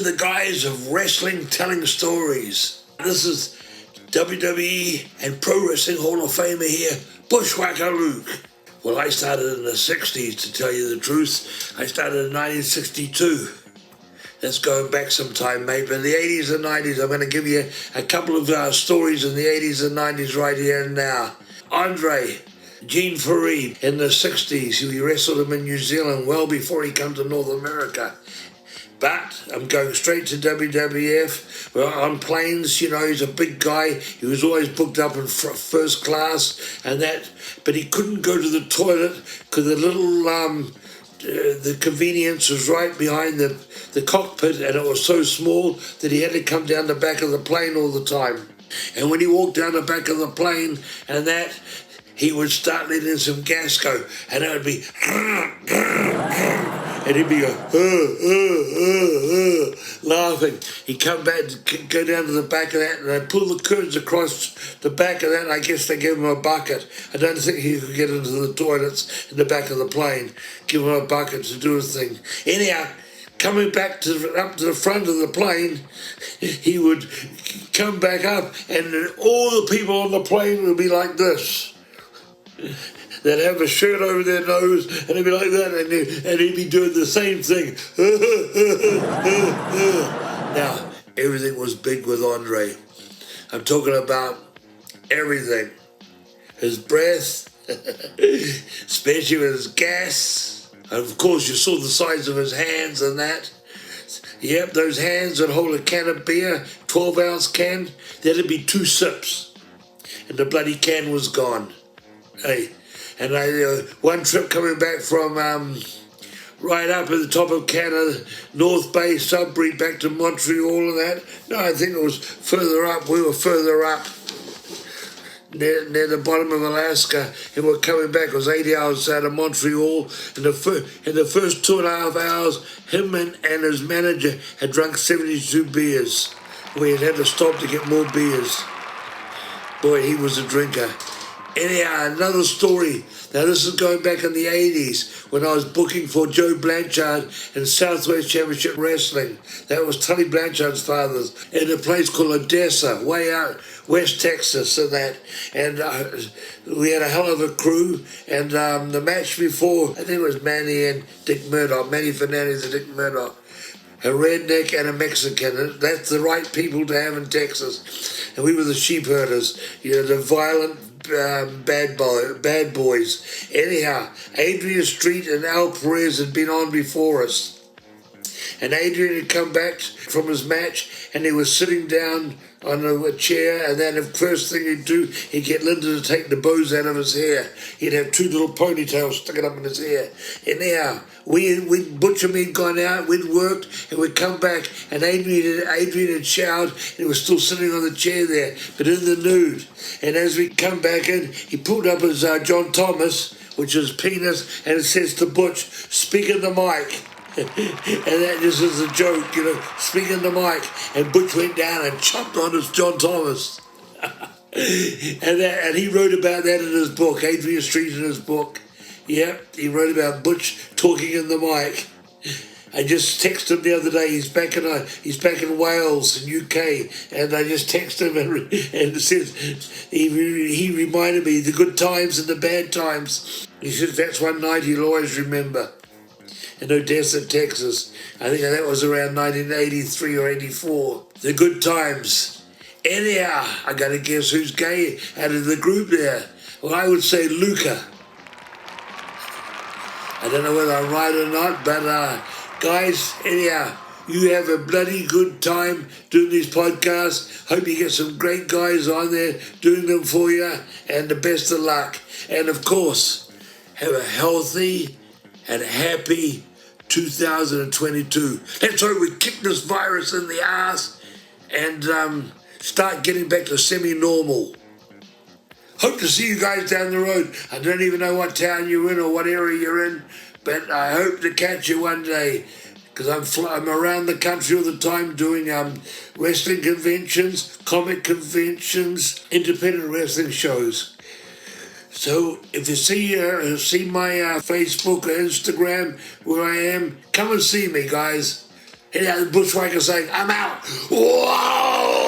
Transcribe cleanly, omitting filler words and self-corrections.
the guys of Wrestling Telling Stories. This is WWE and Pro Wrestling Hall of Famer here, Bushwhacker Luke. Well, I started in the 60s, to tell you the truth. I started in 1962. That's going back some time, mate. But in the 80s and 90s, I'm going to give you a couple of stories in the 80s and 90s right here and now. Andre, Gene Ferree, in the 60s, he wrestled him in New Zealand well before he came to North America. But I'm going straight to WWF. Well, on planes, you know, he's a big guy. He was always booked up in first class and that. But he couldn't go to the toilet because the little the convenience was right behind the cockpit, and it was so small that he had to come down the back of the plane all the time. And when he walked down the back of the plane and that, he would start letting some gas go, and it would be and he'd be laughing. He'd come back, go down to the back of that, and they'd pull the curtains across the back of that, and I guess they gave him a bucket. I don't think he could get into the toilets in the back of the plane. Give him a bucket to do a thing. Anyhow, coming back up to the front of the plane, he would come back up, and all the people on the plane would be like this. They'd have a shirt over their nose, and it'd be like that, and he'd be doing the same thing. Now, everything was big with Andre. I'm talking about everything. His breath, especially with his gas. And of course, you saw the size of his hands and that. Yep, those hands would hold a can of beer, 12-ounce can. That'd be 2 sips, and the bloody can was gone. Hey, and one trip coming back from right up at the top of Canada, North Bay, Sudbury, back to Montreal and that. No, I think it was further up. We were further up, near the bottom of Alaska, and we're coming back. It was 8 hours out of Montreal. In the first 2.5 hours, him and his manager had drunk 72 beers. We had to stop to get more beers. Boy, he was a drinker. Anyhow, another story. Now, this is going back in the 80s when I was booking for Joe Blanchard in Southwest Championship Wrestling. That was Tully Blanchard's father's, in a place called Odessa, way out West Texas and that. And we had a hell of a crew. And the match before, I think it was Manny and Dick Murdoch, Manny Fernandez and Dick Murdoch. A redneck and a Mexican. That's the right people to have in Texas. And we were the sheep herders, you know, the violent bad boys. Anyhow, Adrian Street and Al Perez had been on before us. And Adrian had come back from his match, and he was sitting down on a chair, and then the first thing he'd do, he'd get Linda to take the bows out of his hair. He'd have 2 little ponytails sticking up in his hair. Anyhow, we'd butcher meat gone out, we'd worked, and we'd come back, and Adrian had showered, and he was still sitting on the chair there, but in the nude. And as we come back in, he pulled up his John Thomas, which is penis, and it says to Butch, "Speak in the mic." And that just is a joke, you know, speaking the mic. And Butch went down and chopped on his John Thomas. and he wrote about that in his book, Adrian Street in his book. Yep, he wrote about Butch talking in the mic. I just texted him the other day. He's back in Wales, in UK, and I just texted him and said he reminded me the good times and the bad times. He says that's one night he'll always remember. In Odessa, Texas. I think that was around 1983 or 84. The good times. Anyhow, I got to guess who's gay out of the group there. Well, I would say Luca. I don't know whether I'm right or not, but guys, anyhow, you have a bloody good time doing these podcasts. Hope you get some great guys on there doing them for you, and the best of luck. And of course, have a healthy and happy 2022. Let's hope we kick this virus in the ass and start getting back to semi-normal. Hope to see you guys down the road. I don't even know what town you're in or what area you're in, but I hope to catch you one day, because I'm around the country all the time doing wrestling conventions, comic conventions, independent wrestling shows. So if you see my Facebook or Instagram where I am, come and see me, guys. And you had the Bushwhackers saying, I'm out. Whoa!